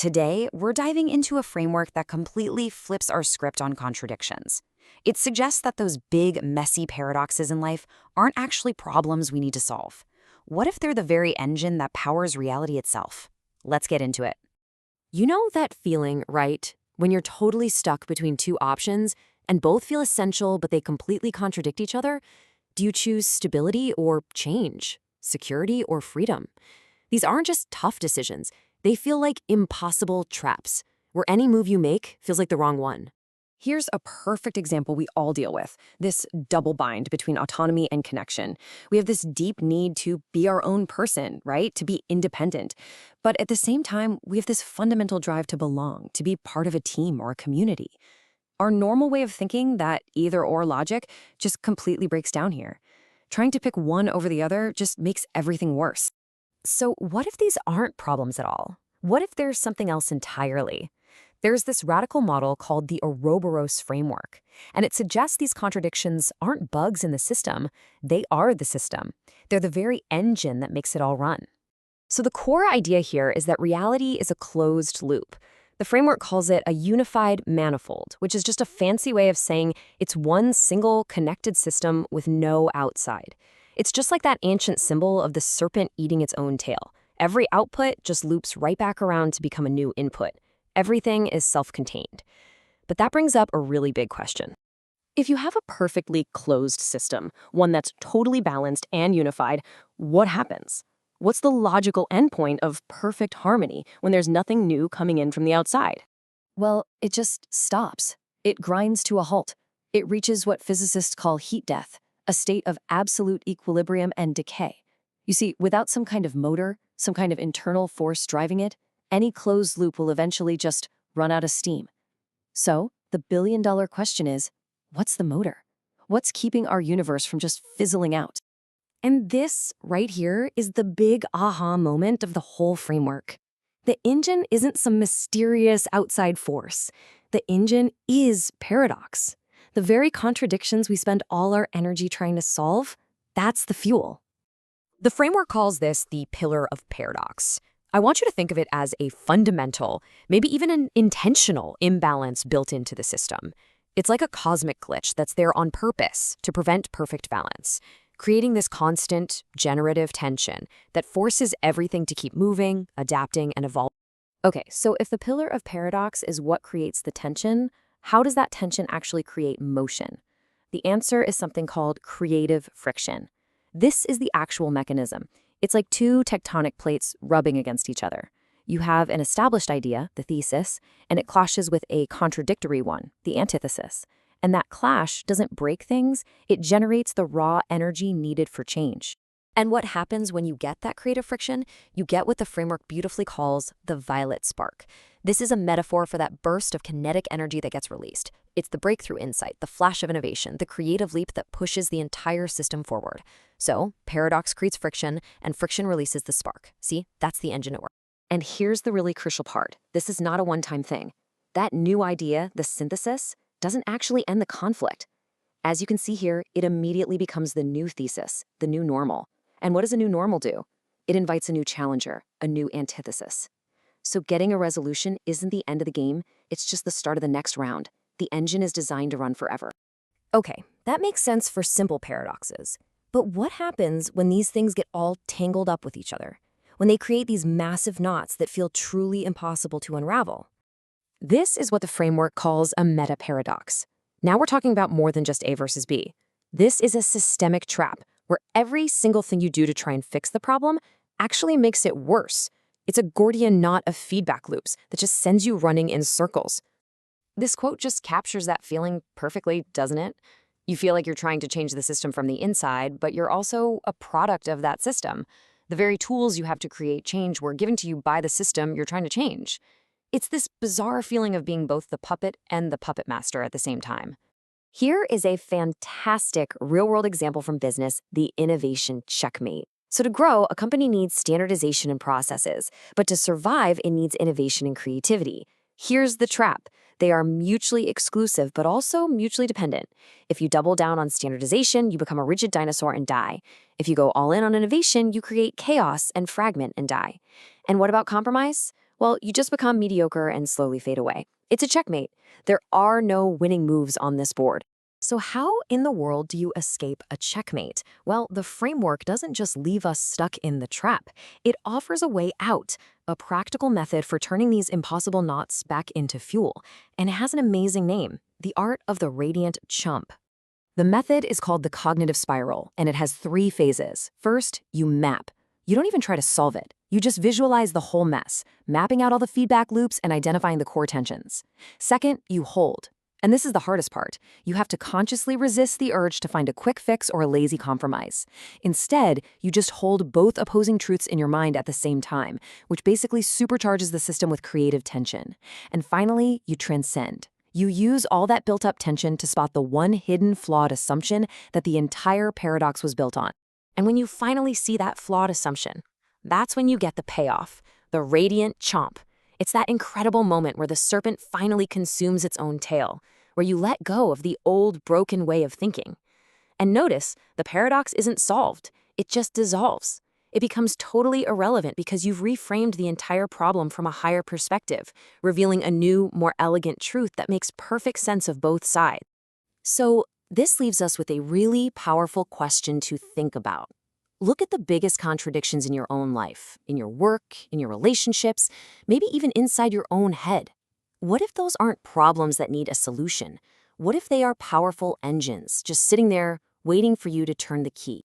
Today, we're diving into a framework that completely flips our script on contradictions. It suggests that those big, messy paradoxes in life aren't actually problems we need to solve. What if they're the very engine that powers reality itself? Let's get into it. You know that feeling, right? When you're totally stuck between two options and both feel essential but they completely contradict each other? Do you choose stability or change? Security or freedom? These aren't just tough decisions. They feel like impossible traps, where any move you make feels like the wrong one. Here's a perfect example we all deal with, this double bind between autonomy and connection. We have this deep need to be our own person, right? To be independent. But at the same time, we have this fundamental drive to belong, to be part of a team or a community. Our normal way of thinking, that either-or logic, just completely breaks down here. Trying to pick one over the other just makes everything worse. So what if these aren't problems at all? What if there's something else entirely? There's this radical model called the Ouroboros framework, and it suggests these contradictions aren't bugs in the system, they are the system. They're the very engine that makes it all run. So the core idea here is that reality is a closed loop. The framework calls it a unified manifold, which is just a fancy way of saying it's one single connected system with no outside. It's just like that ancient symbol of the serpent eating its own tail. Every output just loops right back around to become a new input. Everything is self-contained. But that brings up a really big question. If you have a perfectly closed system, one that's totally balanced and unified, what happens? What's the logical endpoint of perfect harmony when there's nothing new coming in from the outside? Well, it just stops. It grinds to a halt. It reaches what physicists call heat death, a state of absolute equilibrium and decay. You see, without some kind of motor, some kind of internal force driving it, any closed loop will eventually just run out of steam. So, the billion-dollar question is, what's the motor? What's keeping our universe from just fizzling out? And this, right here, is the big aha moment of the whole framework. The engine isn't some mysterious outside force. The engine is paradox. The very contradictions we spend all our energy trying to solve, that's the fuel. The framework calls this the pillar of paradox. I want you to think of it as a fundamental, maybe even an intentional imbalance built into the system. It's like a cosmic glitch that's there on purpose to prevent perfect balance, creating this constant, generative tension that forces everything to keep moving, adapting, and evolving. Okay, so if the pillar of paradox is what creates the tension, how does that tension actually create motion? The answer is something called creative friction. This is the actual mechanism. It's like two tectonic plates rubbing against each other. You have an established idea, the thesis, and it clashes with a contradictory one, the antithesis. And that clash doesn't break things, it generates the raw energy needed for change. And what happens when you get that creative friction? You get what the framework beautifully calls the violet spark. This is a metaphor for that burst of kinetic energy that gets released. It's the breakthrough insight, the flash of innovation, the creative leap that pushes the entire system forward. So, paradox creates friction, and friction releases the spark. See, that's the engine at work. And here's the really crucial part. This is not a one-time thing. That new idea, the synthesis, doesn't actually end the conflict. As you can see here, it immediately becomes the new thesis, the new normal. And what does a new normal do? It invites a new challenger, a new antithesis. So getting a resolution isn't the end of the game, it's just the start of the next round. The engine is designed to run forever. Okay, that makes sense for simple paradoxes. But what happens when these things get all tangled up with each other? When they create these massive knots that feel truly impossible to unravel? This is what the framework calls a meta-paradox. Now we're talking about more than just A versus B. This is a systemic trap where every single thing you do to try and fix the problem actually makes it worse. It's a Gordian knot of feedback loops that just sends you running in circles. This quote just captures that feeling perfectly, doesn't it? You feel like you're trying to change the system from the inside, but you're also a product of that system. The very tools you have to create change were given to you by the system you're trying to change. It's this bizarre feeling of being both the puppet and the puppet master at the same time. Here is a fantastic real-world example from business, the innovation checkmate. So to grow, a company needs standardization and processes, but to survive, it needs innovation and creativity. Here's the trap. They are mutually exclusive, but also mutually dependent. If you double down on standardization, you become a rigid dinosaur and die. If you go all in on innovation, you create chaos and fragment and die. And what about compromise? Well, you just become mediocre and slowly fade away. It's a checkmate. There are no winning moves on this board. So, how in the world do you escape a checkmate? Well, the framework doesn't just leave us stuck in the trap, it offers a way out, a practical method for turning these impossible knots back into fuel. And it has an amazing name: the art of the radiant chump. The method is called the cognitive spiral, and it has 3 phases. First, you map. You don't even try to solve it. You just visualize the whole mess, mapping out all the feedback loops and identifying the core tensions. Second, you hold. And this is the hardest part. You have to consciously resist the urge to find a quick fix or a lazy compromise. Instead, you just hold both opposing truths in your mind at the same time, which basically supercharges the system with creative tension. And finally, you transcend. You use all that built-up tension to spot the one hidden flawed assumption that the entire paradox was built on. And when you finally see that flawed assumption, that's when you get the payoff, the radiant chomp. It's that incredible moment where the serpent finally consumes its own tail, where you let go of the old, broken way of thinking. And notice, the paradox isn't solved, it just dissolves. It becomes totally irrelevant because you've reframed the entire problem from a higher perspective, revealing a new, more elegant truth that makes perfect sense of both sides. So, this leaves us with a really powerful question to think about. Look at the biggest contradictions in your own life, in your work, in your relationships, maybe even inside your own head. What if those aren't problems that need a solution? What if they are powerful engines, just sitting there, waiting for you to turn the key?